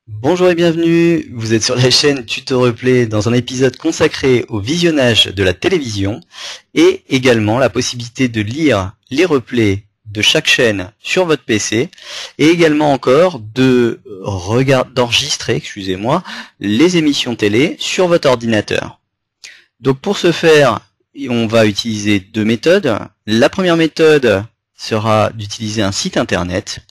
Bonjour et bienvenue, vous êtes sur la chaîne Tuto Replay dans un épisode consacré au visionnage de la télévision et également la possibilité de lire les replays de chaque chaîne sur votre PC et également encore d'enregistrer, les émissions télé sur votre ordinateur. Donc pour ce faire, on va utiliser deux méthodes. La première méthode sera d'utiliser un site internet.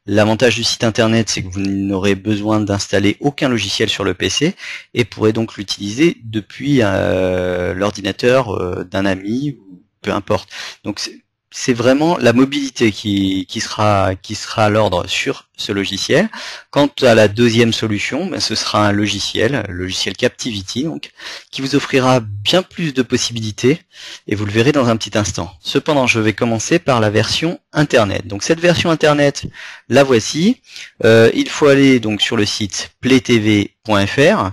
L'avantage du site internet, c'est que vous n'aurez besoin d'installer aucun logiciel sur le PC et pourrez donc l'utiliser depuis l'ordinateur d'un ami ou peu importe. Donc c'est vraiment la mobilité qui sera à l'ordre sur ce logiciel. Quant à la deuxième solution, ce sera un logiciel, le logiciel Captivity, donc, qui vous offrira bien plus de possibilités, et vous le verrez dans un petit instant. Cependant, je vais commencer par la version Internet. Donc cette version Internet, la voici. Il faut aller donc sur le site playtv.fr.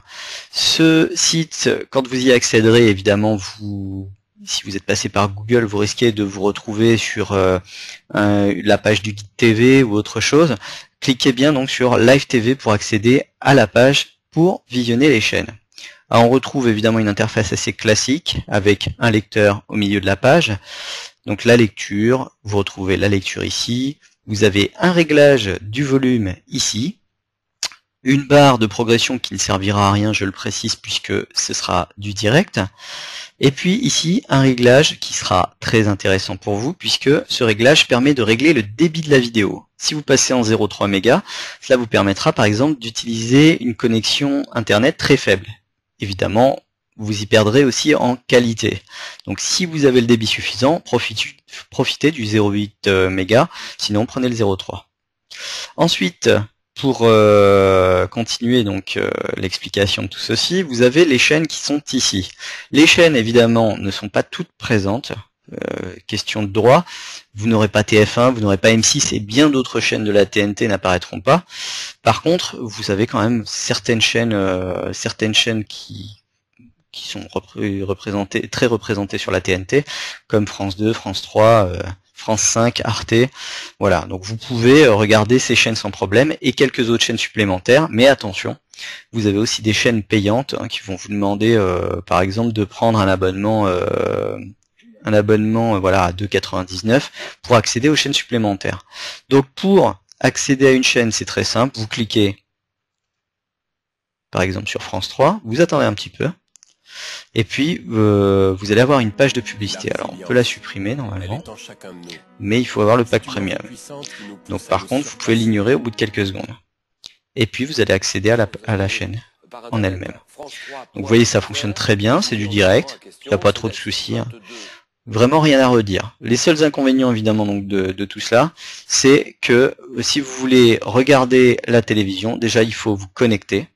Ce site, quand vous y accéderez, évidemment, si vous êtes passé par Google, vous risquez de vous retrouver sur la page du guide TV ou autre chose. Cliquez bien donc sur Live TV pour accéder à la page pour visionner les chaînes. Alors, on retrouve évidemment une interface assez classique avec un lecteur au milieu de la page. Donc la lecture, vous retrouvez la lecture ici. Vous avez un réglage du volume ici. Une barre de progression qui ne servira à rien, je le précise, puisque ce sera du direct. Et puis ici, un réglage qui sera très intéressant pour vous, puisque ce réglage permet de régler le débit de la vidéo. Si vous passez en 0,3 mégas, cela vous permettra par exemple d'utiliser une connexion internet très faible. Évidemment, vous y perdrez aussi en qualité. Donc si vous avez le débit suffisant, profitez du 0,8 mégas, sinon prenez le 0,3. Ensuite, pour continuer donc l'explication de tout ceci, vous avez les chaînes qui sont ici. Les chaînes évidemment ne sont pas toutes présentes. Question de droit, vous n'aurez pas TF1, vous n'aurez pas M6 et bien d'autres chaînes de la TNT n'apparaîtront pas. Par contre, vous avez quand même certaines chaînes qui sont très représentées sur la TNT, comme France 2, France 3, France 5, Arte, voilà, donc vous pouvez regarder ces chaînes sans problème et quelques autres chaînes supplémentaires, mais attention, vous avez aussi des chaînes payantes qui vont vous demander par exemple de prendre un abonnement voilà, à 2,99 € pour accéder aux chaînes supplémentaires. Donc pour accéder à une chaîne, c'est très simple, vous cliquez par exemple sur France 3, vous attendez un petit peu, et puis vous allez avoir une page de publicité. Alors on peut la supprimer normalement, mais il faut avoir le pack premium. Donc par contre vous pouvez l'ignorer au bout de quelques secondes. Et puis vous allez accéder à la chaîne en elle-même. Donc vous voyez, ça fonctionne très bien, c'est du direct, il n'y a pas trop de soucis. Vraiment rien à redire. Les seuls inconvénients évidemment donc de tout cela, c'est que si vous voulez regarder la télévision, déjà il faut vous connecter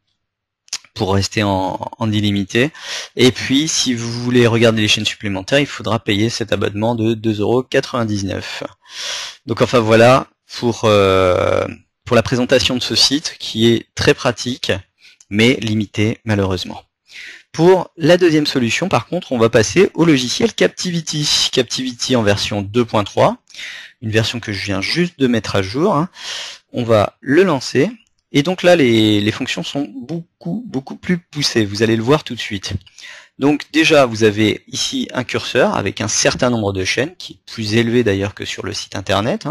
pour rester en illimité. Et puis, si vous voulez regarder les chaînes supplémentaires, il faudra payer cet abonnement de 2,99 €. Donc enfin voilà pour la présentation de ce site qui est très pratique, mais limité malheureusement. Pour la deuxième solution, par contre, on va passer au logiciel Captivity. Captivity en version 2.3, une version que je viens juste de mettre à jour. On va le lancer. Et donc là, les fonctions sont beaucoup plus poussées. Vous allez le voir tout de suite. Donc déjà, vous avez ici un curseur avec un certain nombre de chaînes, qui est plus élevé d'ailleurs que sur le site internet.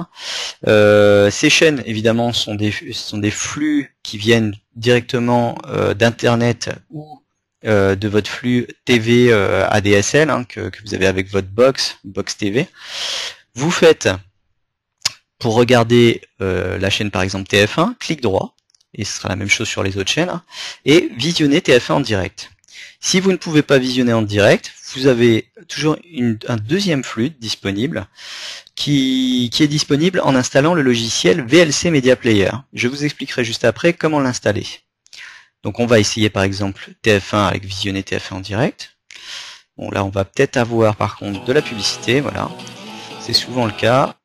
Ces chaînes, évidemment, sont des flux qui viennent directement d'internet ou de votre flux TV ADSL que vous avez avec votre box TV. Vous faites, pour regarder la chaîne par exemple TF1, clic droit, et ce sera la même chose sur les autres chaînes, et visionner TF1 en direct. Si vous ne pouvez pas visionner en direct, vous avez toujours un deuxième flux disponible qui est disponible en installant le logiciel VLC Media Player. Je vous expliquerai juste après comment l'installer. Donc on va essayer par exemple TF1 avec visionner TF1 en direct. Bon là on va peut-être avoir par contre de la publicité, voilà. C'est souvent le cas.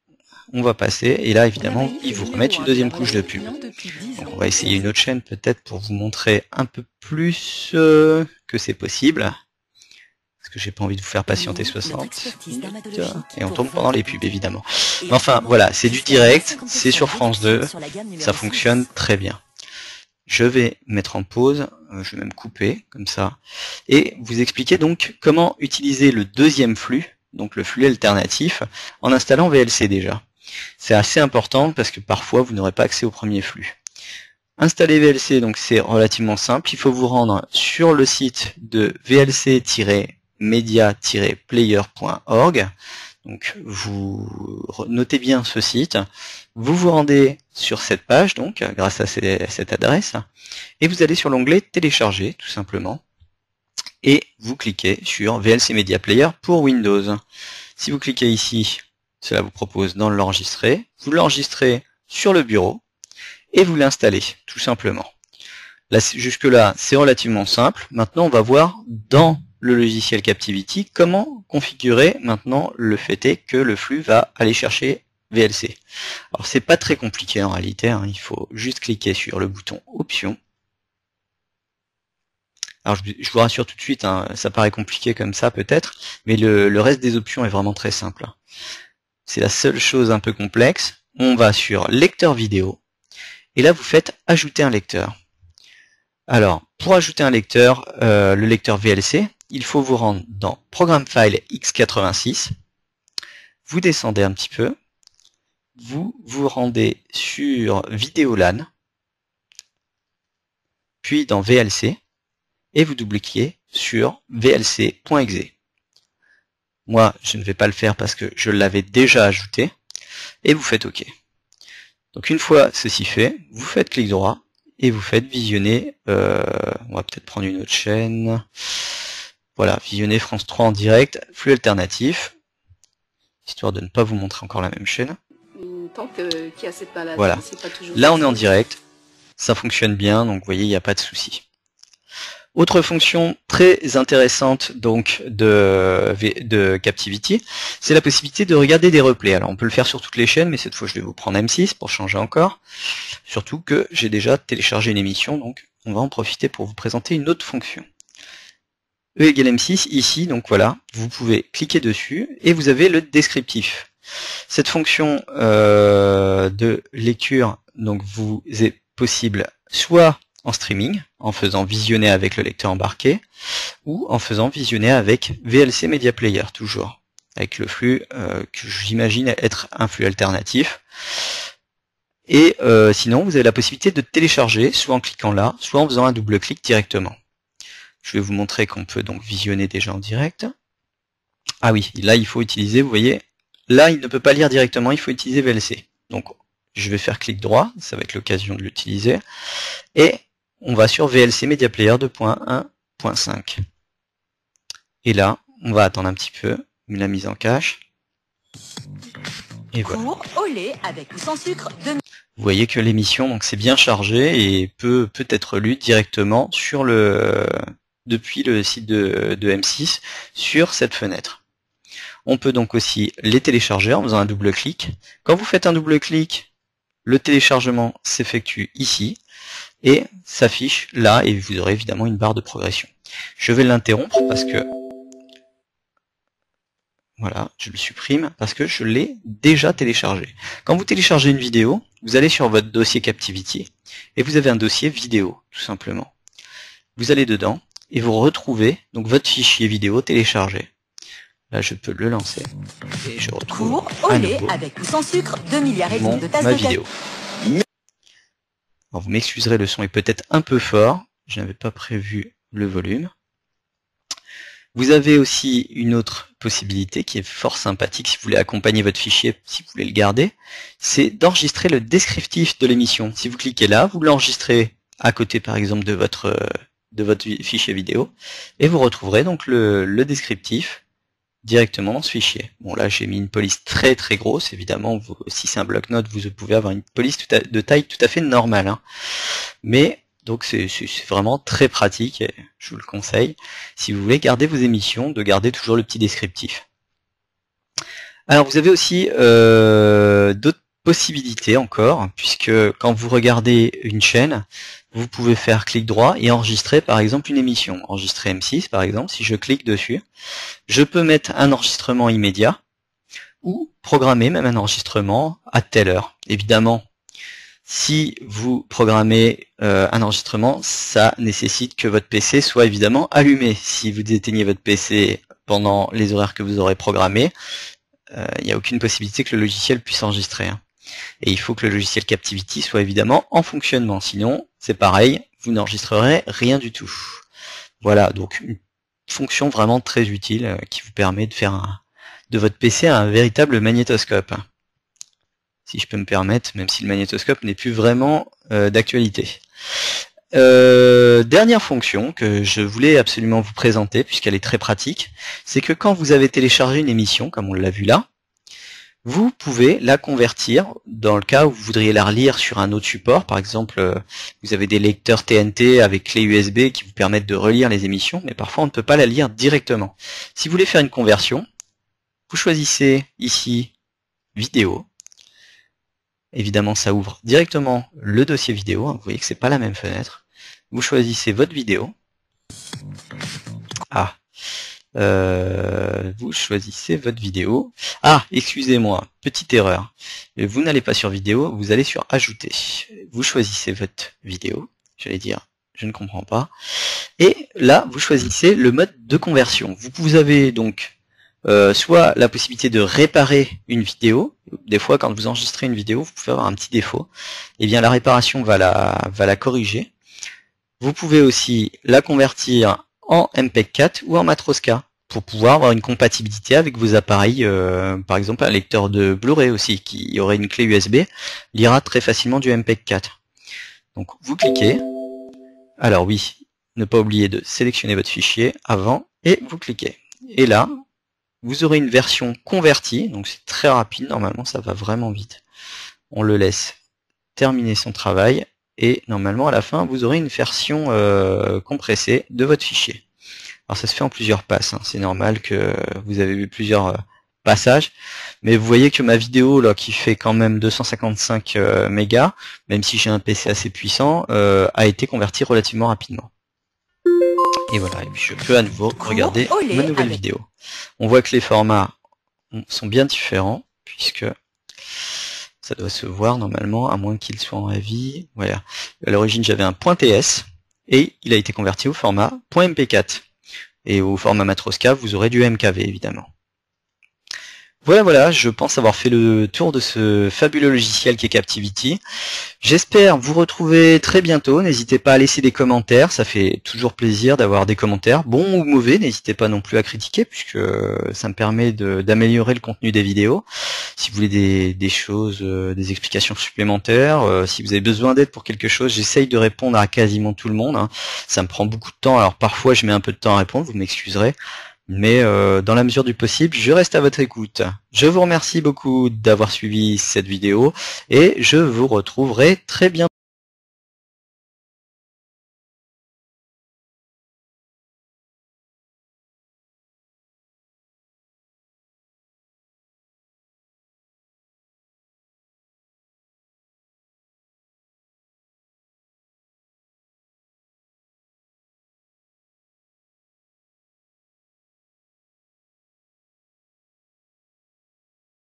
On va passer, et là évidemment ils vous remettent une deuxième couche de pub. Donc on va essayer une autre chaîne peut-être pour vous montrer un peu plus que c'est possible. Parce que j'ai pas envie de vous faire patienter 60 minutes. Et on tombe pendant les pubs évidemment. Mais enfin voilà, c'est du direct, c'est sur France 2, ça fonctionne très bien. je vais mettre en pause, je vais même couper comme ça, et vous expliquer donc comment utiliser le deuxième flux, donc le flux alternatif, en installant VLC déjà. C'est assez important parce que parfois vous n'aurez pas accès au premier flux. Installer VLC, donc c'est relativement simple, il faut vous rendre sur le site de vlc-media-player.org. Donc vous notez bien ce site, vous vous rendez sur cette page donc grâce à cette adresse et vous allez sur l'onglet télécharger tout simplement et vous cliquez sur VLC Media Player pour Windows. Si vous cliquez ici, cela vous propose d'en l'enregistrer, vous l'enregistrez sur le bureau et vous l'installez tout simplement. Là, jusque là c'est relativement simple. Maintenant on va voir dans le logiciel Captivity, comment configurer maintenant le fait est que le flux va aller chercher VLC. Alors c'est pas très compliqué en réalité, hein, il faut juste cliquer sur le bouton Options. Alors je vous rassure tout de suite, hein, ça paraît compliqué comme ça peut-être, mais le reste des options est vraiment très simple. C'est la seule chose un peu complexe. On va sur lecteur vidéo, et là vous faites ajouter un lecteur. Alors, pour ajouter un lecteur, le lecteur VLC, il faut vous rendre dans Programme File x86, vous descendez un petit peu, vous vous rendez sur Vidéo-LAN, puis dans VLC, et vous double-cliquez sur vlc.exe. Moi, je ne vais pas le faire parce que je l'avais déjà ajouté, et vous faites OK. Donc une fois ceci fait, vous faites clic droit, et vous faites visionner, on va peut-être prendre une autre chaîne, voilà, visionner France 3 en direct, flux alternatif, histoire de ne pas vous montrer encore la même chaîne. Voilà, là on est en direct, ça fonctionne bien, donc vous voyez, il n'y a pas de souci. Autre fonction très intéressante donc de Captivity, c'est la possibilité de regarder des replays. Alors on peut le faire sur toutes les chaînes, mais cette fois je vais vous prendre M6 pour changer encore. Surtout que j'ai déjà téléchargé une émission, donc on va en profiter pour vous présenter une autre fonction. E égale M6, ici, donc voilà, vous pouvez cliquer dessus et vous avez le descriptif. Cette fonction de lecture donc vous est possible soit en streaming, en faisant visionner avec le lecteur embarqué, ou en faisant visionner avec VLC Media Player, toujours, avec le flux que j'imagine être un flux alternatif. Et sinon, vous avez la possibilité de télécharger, soit en cliquant là, soit en faisant un double-clic directement. Je vais vous montrer qu'on peut donc visionner déjà en direct. Ah oui, là il faut utiliser, vous voyez, là il ne peut pas lire directement, il faut utiliser VLC. Donc je vais faire clic droit, ça va être l'occasion de l'utiliser. Et on va sur VLC Media Player 2.1.5. Et là, on va attendre un petit peu la mise en cache. Et voilà. Au lait avec ou sans sucre de... Vous voyez que l'émission donc c'est bien chargé et peut être lue directement sur depuis le site de M6 sur cette fenêtre. On peut donc aussi les télécharger en faisant un double clic. Quand vous faites un double clic, le téléchargement s'effectue ici et s'affiche là et vous aurez évidemment une barre de progression. Je vais l'interrompre parce que voilà, je le supprime parce que je l'ai déjà téléchargé. Quand vous téléchargez une vidéo, vous allez sur votre dossier Captivity et vous avez un dossier vidéo, tout simplement. Vous allez dedans et vous retrouvez donc votre fichier vidéo téléchargé. Là, je peux le lancer et je retrouve à nouveau avec ou sans sucre, 2 milliards et demi de tasses ma de vidéo. Alors, vous m'excuserez, le son est peut-être un peu fort. Je n'avais pas prévu le volume. Vous avez aussi une autre possibilité qui est fort sympathique si vous voulez accompagner votre fichier, si vous voulez le garder, c'est d'enregistrer le descriptif de l'émission. Si vous cliquez là, vous l'enregistrez à côté par exemple de votre fichier vidéo et vous retrouverez donc le descriptif directement dans ce fichier. Bon là j'ai mis une police très très grosse, évidemment si c'est un bloc-notes vous pouvez avoir une police de taille tout à fait normale, hein. Mais donc c'est vraiment très pratique et je vous le conseille. Si vous voulez garder vos émissions, de garder toujours le petit descriptif. Alors vous avez aussi d'autres possibilités encore, puisque quand vous regardez une chaîne, vous pouvez faire clic droit et enregistrer par exemple une émission. Enregistrer M6 par exemple, si je clique dessus, je peux mettre un enregistrement immédiat ou programmer même un enregistrement à telle heure. Évidemment, si vous programmez un enregistrement, ça nécessite que votre PC soit évidemment allumé. Si vous éteignez votre PC pendant les horaires que vous aurez programmés, il n'y a aucune possibilité que le logiciel puisse enregistrer. Et il faut que le logiciel Captivity soit évidemment en fonctionnement. Sinon, c'est pareil, vous n'enregistrerez rien du tout. Voilà, donc une fonction vraiment très utile qui vous permet de faire de votre PC un véritable magnétoscope. Si je peux me permettre, même si le magnétoscope n'est plus vraiment d'actualité. Dernière fonction que je voulais absolument vous présenter, puisqu'elle est très pratique, c'est que quand vous avez téléchargé une émission, comme on l'a vu là, vous pouvez la convertir dans le cas où vous voudriez la relire sur un autre support. Par exemple, vous avez des lecteurs TNT avec clé USB qui vous permettent de relire les émissions, mais parfois on ne peut pas la lire directement. Si vous voulez faire une conversion, vous choisissez ici vidéo. Évidemment, ça ouvre directement le dossier vidéo. Vous voyez que c'est pas la même fenêtre. Vous choisissez votre vidéo. Vous choisissez votre vidéo. Excusez-moi, petite erreur. Vous n'allez pas sur vidéo, vous allez sur ajouter. Vous choisissez votre vidéo. J'allais dire, je ne comprends pas. Et là, vous choisissez le mode de conversion. Vous avez donc soit la possibilité de réparer une vidéo. Des fois, quand vous enregistrez une vidéo, vous pouvez avoir un petit défaut. Eh bien, la réparation va la corriger. Vous pouvez aussi la convertir en MPEG 4 ou en Matroska pour pouvoir avoir une compatibilité avec vos appareils. Par exemple, un lecteur de Blu-ray aussi qui aurait une clé USB lira très facilement du MPEG 4. Donc, vous cliquez. Alors oui, ne pas oublier de sélectionner votre fichier avant et vous cliquez. Et là, vous aurez une version convertie, donc c'est très rapide, normalement ça va vraiment vite. On le laisse terminer son travail, et normalement à la fin vous aurez une version compressée de votre fichier. Alors ça se fait en plusieurs passes, hein. C'est normal que vous avez vu plusieurs passages, mais vous voyez que ma vidéo là qui fait quand même 255 mégas, même si j'ai un PC assez puissant, a été convertie relativement rapidement. Et voilà, et puis je peux à nouveau regarder ma nouvelle vidéo. On voit que les formats sont bien différents, puisque ça doit se voir normalement, à moins qu'il soit en AVI. Voilà. À l'origine, j'avais un .ts, et il a été converti au format .mp4. Et au format Matroska, vous aurez du MKV, évidemment. Voilà, je pense avoir fait le tour de ce fabuleux logiciel qui est Captivity. J'espère vous retrouver très bientôt. N'hésitez pas à laisser des commentaires, ça fait toujours plaisir d'avoir des commentaires, bons ou mauvais. N'hésitez pas non plus à critiquer, puisque ça me permet d'améliorer le contenu des vidéos. Si vous voulez des choses, des explications supplémentaires, si vous avez besoin d'aide pour quelque chose, j'essaye de répondre à quasiment tout le monde, hein. Ça me prend beaucoup de temps, alors parfois je mets un peu de temps à répondre, vous m'excuserez. Mais dans la mesure du possible, je reste à votre écoute. Je vous remercie beaucoup d'avoir suivi cette vidéo et je vous retrouverai très bientôt.